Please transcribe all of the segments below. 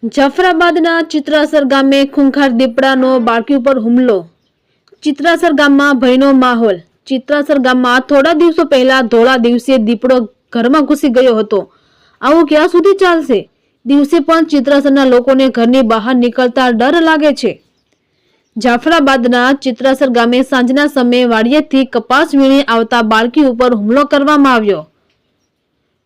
જાફરાબાદના ચિત્રાસર ગામે ખૂંખાર દીપડાનો બાળકી ઉપર હુમલો. ચિત્રાસર ગામમાં ભયનો માહોલ. ચિત્રાસર ગામમાં થોડા દિવસો પહેલા ધોળા દિવસે દીપડો ઘરમાં ઘૂસી ગયો હતો. આવું ક્યાં સુધી ચાલશે? દિવસે પણ ચિત્રાસરના લોકોને ઘરની બહાર નીકળતા ડર લાગે છે. જાફરાબાદના ચિત્રાસર ગામે સાંજના સમયે વાડિયેથી કપાસ વીણી આવતા બાળકી ઉપર હુમલો કરવામાં આવ્યો.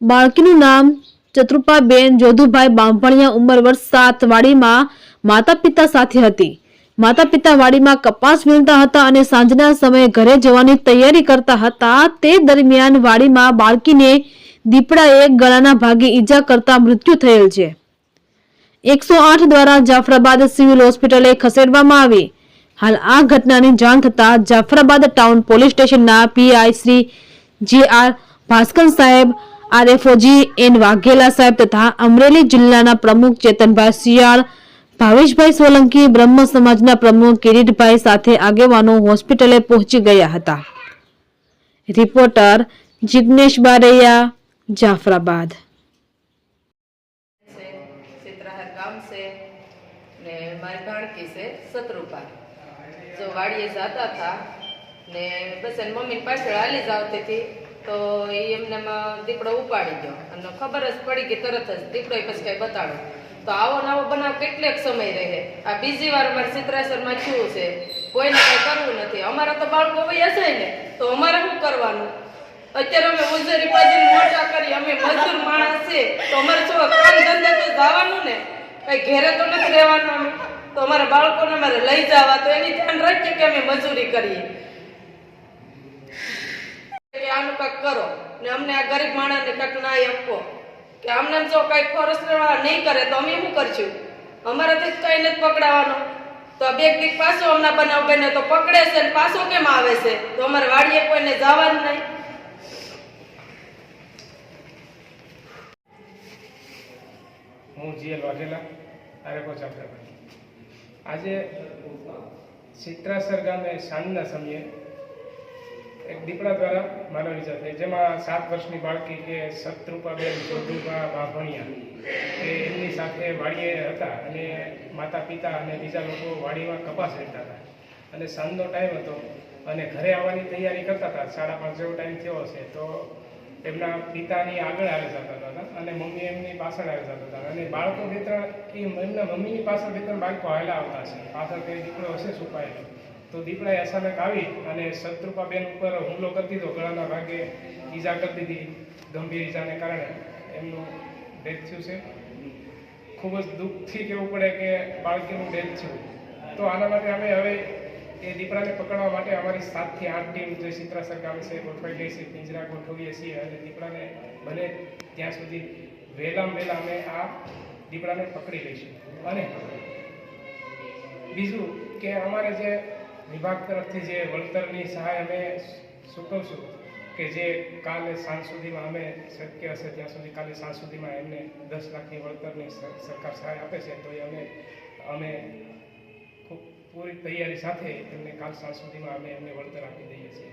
બાળકીનું નામ ચતુપાબેન જોધુભાઈ બાંભણિયા, ઉંમર વર્ષ 7, વાડીમાં માતા પિતા સાથે હતી. માતા પિતા વાડીમાં કપાસ વીણતા હતા અને સાંજના સમયે ઘરે જવાની તૈયારી કરતા હતા. તે દરમિયાન વાડીમાં બાળકીને દીપડાએ ગળાના ભાગે ઈજા કરતા મૃત્યુ થયેલ છે. 108 દ્વારા જાફરાબાદ સિવિલ હોસ્પિટલે ખસેડવામાં આવી. હાલ આ ઘટનાની જાણ થતા જાફરાબાદ ટાઉન પોલીસ સ્ટેશનના પીઆઈ શ્રી જે.આર. ભાસ્કર સાહેબ, આરએફઓજી એન વાઘેલા સાહેબ તથા અમરેલી જિલ્લાના પ્રમુખ ચેતનભાઈ શિયાળ, ભાવેશભાઈ સોલંકી, બ્રહ્મ સમાજના પ્રમુખ કિરીટભાઈ સાથે આગેવાનો હોસ્પિટલે પહોંચી ગયા હતા. રિપોર્ટર જિગ્નેશ બારૈયા, જાફરાબાદ. મારી ભાણકી છે શત્રુપા, જો વાડીએ જતા હતા ને બસ એની મમ્મી પાછળ હાલી જ આવતી હતી તો એ એમને દીપડો ઉપાડી ગયો અને ખબર જ પડી ગઈ તરત જ દીપડો પછી કઈ બતાડો તો આવો નવો બનાવ કેટલેક સમય રહે. આ બીજી વાર અમારે ચિત્રાસરમાં થયું છે. કોઈને કઈ કરવું નથી. અમારા તો બાળકો વયા જાય ને તો અમારે શું કરવાનું? અત્યારે અમે મજૂરી પાજીને મોટા કરી, અમે મજૂર માણસ છે તો અમારે શું કામ ધંધે તો જવાનું ને, કઈ ઘેરે તો નથી રહેવાનું. અમે તો અમારા બાળકોને અમારે લઈ જવા તો એની ધ્યાન રાખીએ કે અમે મજૂરી કરીએ કે આનું કંઈક કરો ને અમને આ ગરીબ માણસને કંઈક ના આપો કે અમને જો કઈ ફોરેસ્ટ વાળા નહીં કરે તો અમે શું કરશું? અમારાથી કઈ નથી પકડાવાનો. તો બે દીક પાછો અમને બનાવ બને તો પકડે છે ને પાછો કેમ આવે છે? તો અમારે વાડીએ કોઈને જવાનું નહીં. હું જીએલ વાઘેલા, આરેકો જાફરાબાદ. આજે ચિત્રાસર ગામે સાંજના સમયે એક દીપડા દ્વારા માનવ ઈજા થઈ, જેમાં 7 વર્ષની બાળકી કે શત્રુપાબેન જોધુભા બાંભણિયા એ એમની સાથે વાડીએ હતા અને માતા પિતા અને બીજા લોકો વાડીમાં કપાસ વીણતા હતા અને સાંજનો ટાઈમ હતો અને ઘરે આવવાની તૈયારી કરતા હતા. 5:30 જેવો ટાઈમ થયો હશે તો એમના પિતાની આગળ આવી જતા હતા અને મમ્મી એમની પાછળ આવી જતા હતા અને બાળકો 2-3 એમના મમ્મીની પાછળ 2-3 બાળકો હાલા આવતા છે. પાછળ કંઈ દીપડો હશે છુપાયેલો તો દીપડાએ અચાનક આવી અને શત્રુપાબેન ઉપર હુમલો કરી દીધો. ગળાના ભાગે ઈજા કરી દીધી. ગંભીર ઈજાને કારણે એમનું ડેથ થયું છે. ખૂબ જ દુઃખથી કહેવું પડે કે બાળકીનું ડેથ થયું. તો આના માટે અમે હવે એ દીપડાને પકડવા માટે અમારી 7 થી 8 ટીમ જે ચિત્રાસર ગામ છે ગોઠવાઈ ગઈ છે. પિંજરા ગોઠવીએ છીએ અને દીપડાને બને ત્યાં સુધી વહેલામાં વહેલા અમે આ દીપડાને પકડી લઈશું. અને બીજું કે અમારે જે વિભાગ તરફથી જે વળતરની સહાય અમે ચૂકવશું કે જે કાલે સાંજ સુધીમાં અમે શક્ય હશે ત્યાં સુધી કાલે સાંજ સુધીમાં એમને 10 લાખની વળતરની સરકાર સહાય આપે છે. તો એ અમે ખૂબ પૂરી તૈયારી સાથે એમને કાલ સાંજ સુધીમાં અમે એમને વળતર આપી દઈએ છીએ.